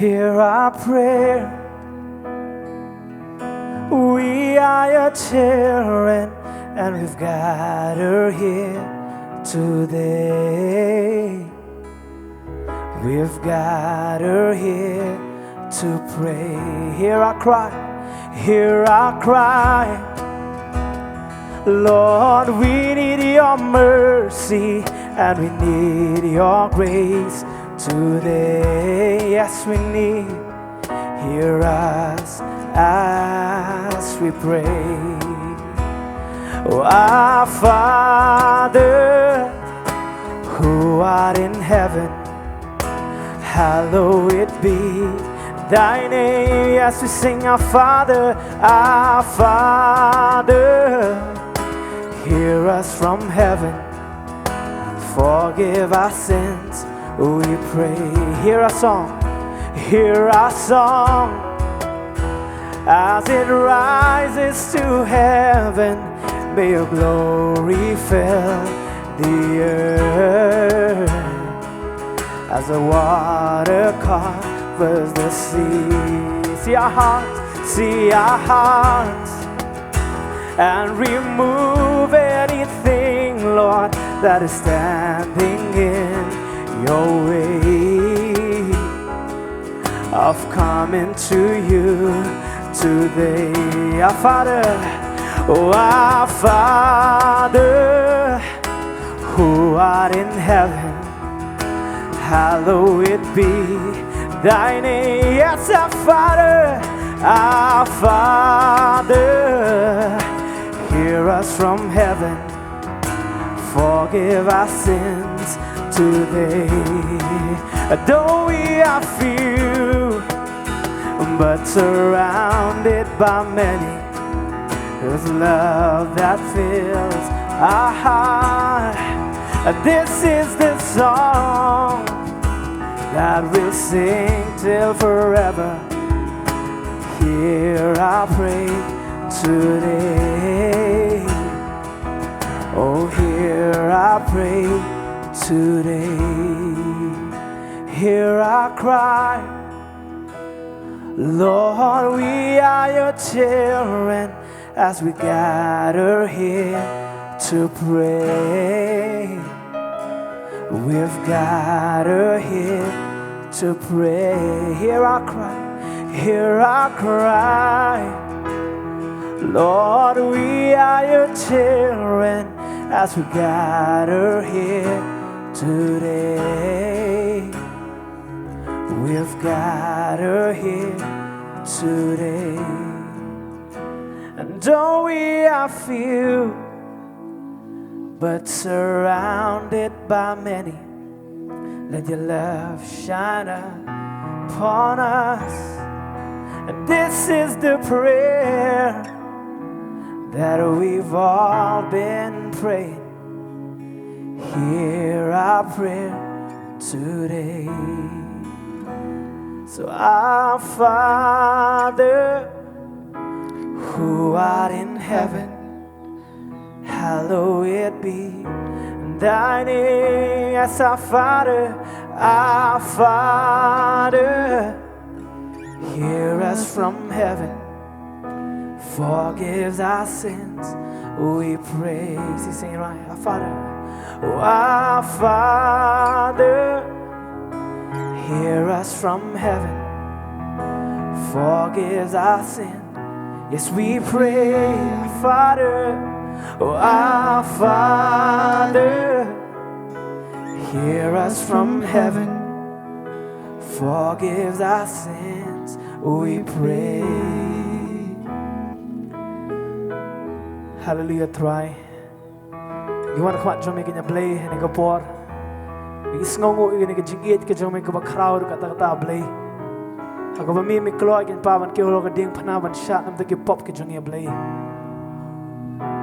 Hear our prayer. We are your children, and we've gathered here today. We've gathered here to pray. Hear our cry, hear our cry. Lord, we need your mercy and we need your grace today. Yes, we need. Hear us as we pray. Oh, our Father, who art in heaven, hallowed be thy name. Yes, we sing our Father, our Father. Hear us from heaven, forgive our sins, we pray. Hear our song, hear our song, as it rises to heaven. May your glory fill the earth, as the water covers the sea. See our hearts, and remove anything, Lord, that is standing in your way of coming to you today. Our Father, oh, our Father, who art in heaven, hallowed be thy name. Yes, our Father, our Father. Hear us from heaven, forgive our sins today. Though we are few, but surrounded by many, there's love that fills our heart. This is the song that we'll sing till forever. Hear our praise today. Oh, hear our praise today. Hear our cry. Lord, we are your children as we gather here to pray. We've gathered here to pray. Hear our cry, hear our cry. Lord, we are your children as we gather here today. We've gathered here today. And though we are few, but surrounded by many, let your love shine upon us. And this is the prayer that we've all been praying. Hear our prayer today. So our Father, who art in heaven, hallowed be thy name. Yes, our Father, our Father. Hear us from heaven, forgives our sins, we praise. He's saying right, our Father, oh, our Father. Hear us from heaven, forgives our sin. Yes, we pray, our Father, oh, our Father. Hear us from heaven, forgives our sins, we pray. Hallelujah, try. You want to come to me in your play and go pour. You snong you can get get you make a crowd kata play. Ako ba mi klo again pavan ke ulo ka ding panavan shot nam take pop ke jungi play.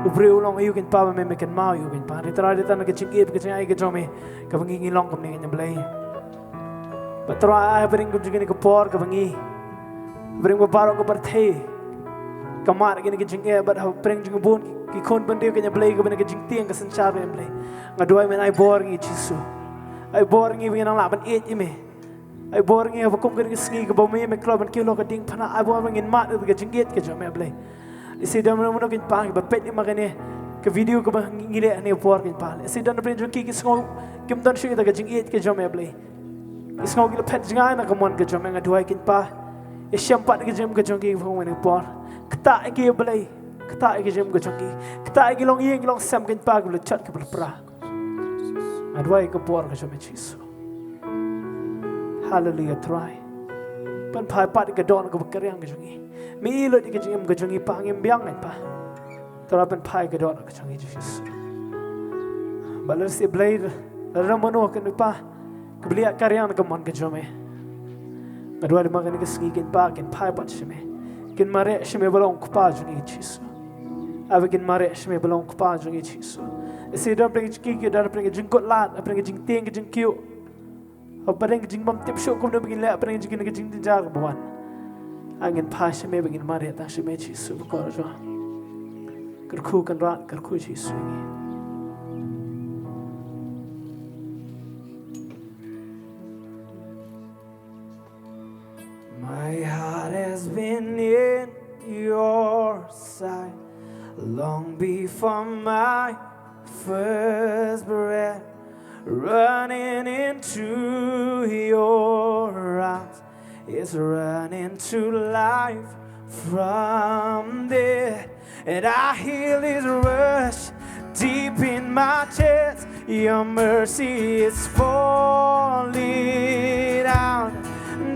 Ubre ulong you can pavan me can mau you can pa ritra ritra na ke chingi ke jungi ke jomi ka bangi long kam ni play. But try I bring jungi ke por ka bangi. Bring ko paro ko parthe. Kamar ke ni ke jungi but bring jungi bun ki khon bande ke play ko bane ke jing tiang ka sanchar me play. Ngaduai men I bor ngi chisu. I boring even ang laban eat ime. ai boring ya bakum kan ngi ke bome me club kan kilo ka ding phana ai bo ngin mat ke jinget ke jome blai isi dam no kin pa ba pet ni magane ke video ke ba ngile ani por kin pa isi dan prin jo ki sngo kim dan shi da ke jinget ke jome blai isngau ki pet jingai na kamon ke jome ngaduai kin pa isyam pat ke jem ke jongi phong wen por kta ke blai kta ke jem ke jongi kta ke long yeng long sam kin pa ke chat ke pra aduai ke por ke jome Jesus hallelujah try pan phai pat ke don ke bekerang ke jongi mi lo ke jem ke jongi pa ngem biang ai pa tora pan phai ke don ke jongi Jesus balar se blai ramono ke pa kebelia karyang ke mon ke jome adwa de magan ke ski kin pa kin phai pat shme kin mare shme balong ku pa jongi Jesus ave kin mare shme balong ku pa jongi Jesus ese da pring ki ke da pring jing kot lat pring jing teng ke jing kyu apa yang jing bam tip show kum no begin le apa yang jing ke jing jar buan angin pa shme begin mare ta shme Jesus ko jo ker khu kan rat ker khu Jesus ni my heart has been in your sight long before my first breath, running into your arms is running to life from there, and I hear this rush deep in my chest. Your mercy is falling down.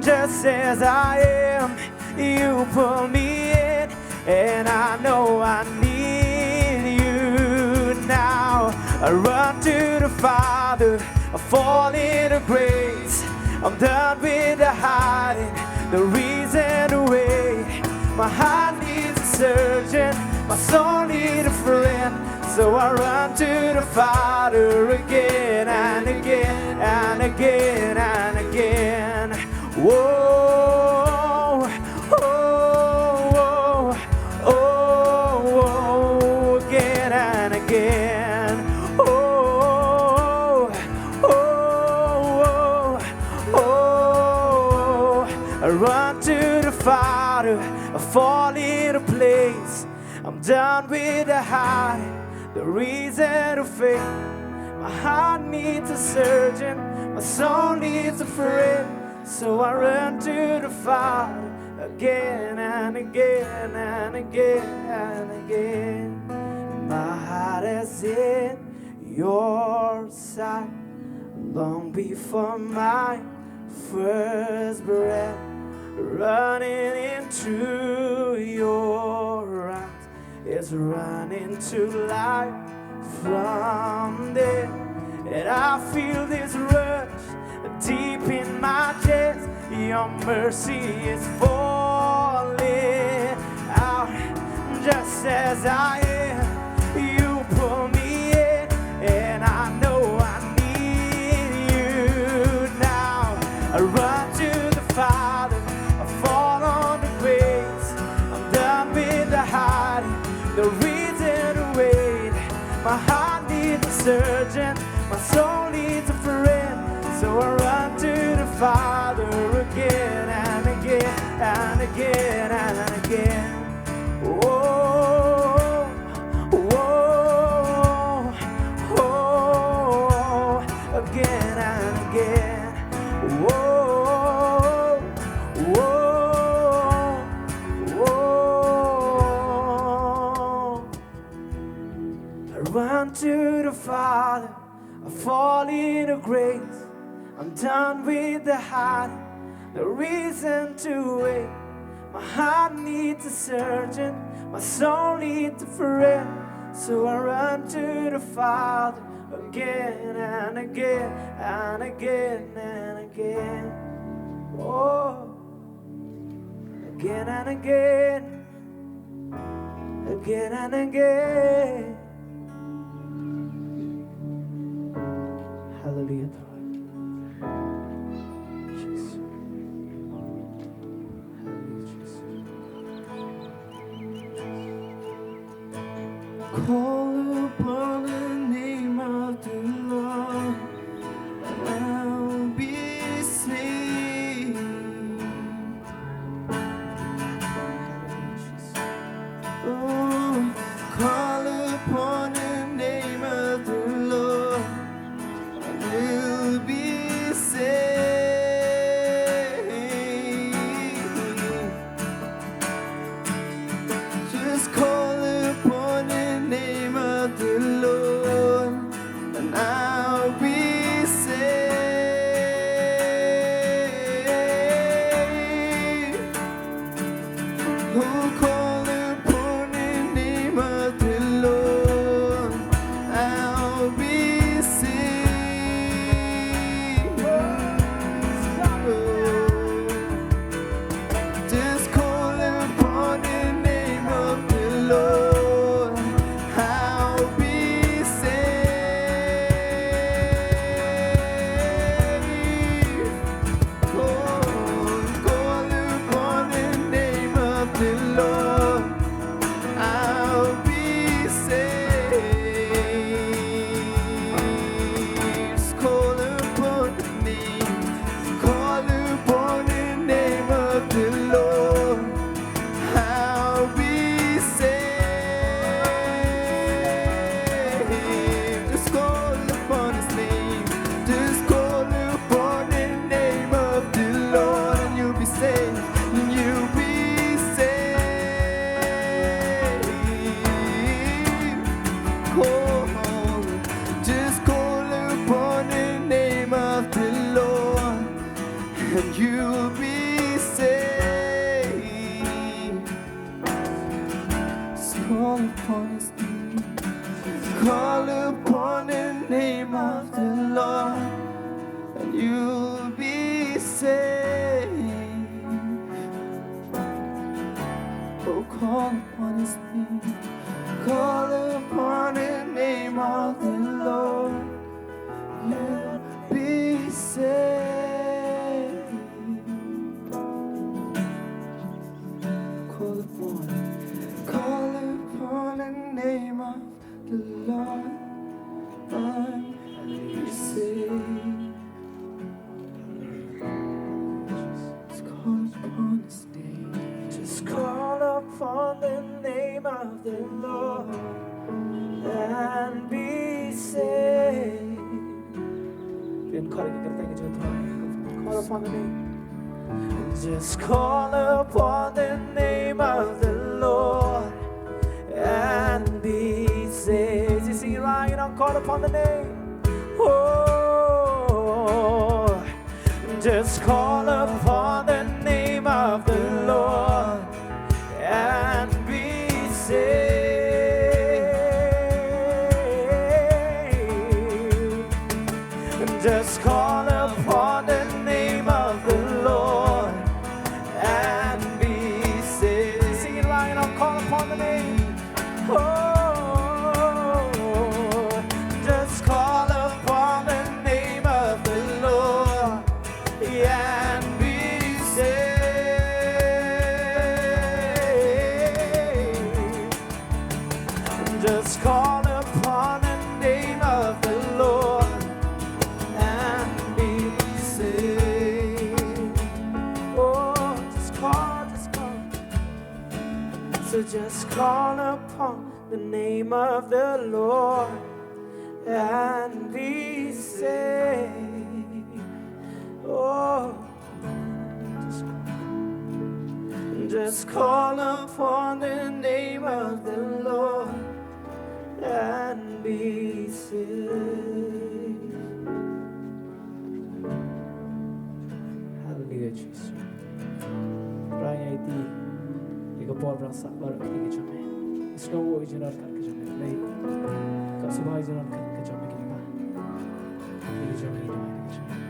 Just as I am, you pull me in, and I know I need you now. I run to the Father, I fall into grace. I'm done with the hiding, the reason to wait. My heart needs a surgeon, my soul needs a friend. So I run to the Father again and again and again and again. Whoa, oh, oh, oh, again and again. Oh, oh, oh, I run to the Father, I fall into place. I'm done with the hiding, the reason to faith. My heart needs a surgeon, my soul needs a friend. So I run to the Father again and again and again and again. My heart is in your sight long before my first breath, running into your arms is running to life from there, and I feel this rush deep in my chest. Your mercy is falling out. Just as I am, you pull me in, and I know I need you now. I run to the Father, I fall on the grace. I'm done with the hiding, the reason to wait. My heart needs a surgeon, my soul needs a friend. So I run to the Father again and again and again and again. Oh, oh, oh, again and again. Oh, oh, oh. I run to the Father, I fall into grace. I'm done with the hiding, the reason to wait. My heart needs a surgeon, my soul needs a friend. So I run to the Father again and again and again and again. Oh, again and again, again and again. Hallelujah. Call upon the name of the Lord, I'll be saved. the Lord and be saved. Call upon the name. Just call upon the name of the Lord and be saved. You see, right? You know, call upon the name. Oh, just call upon the name of the Lord and be saved. Just call upon the name of the Lord and be saved. Sing it right now, call upon the name. Oh, just call upon the name of the Lord and be saved. Just call upon the name of the Lord and be saved. Oh, just call, just call. So just call upon the name of the Lord and be saved. Oh, just call upon the name of the Lord and be saved. Hallelujah, Jesus. Raya iti ikapor rasa baru kita kecame. Isno ijaran kan kecame. Lay kasubah ijaran kan kecame kita. Kita kecame kita kecame.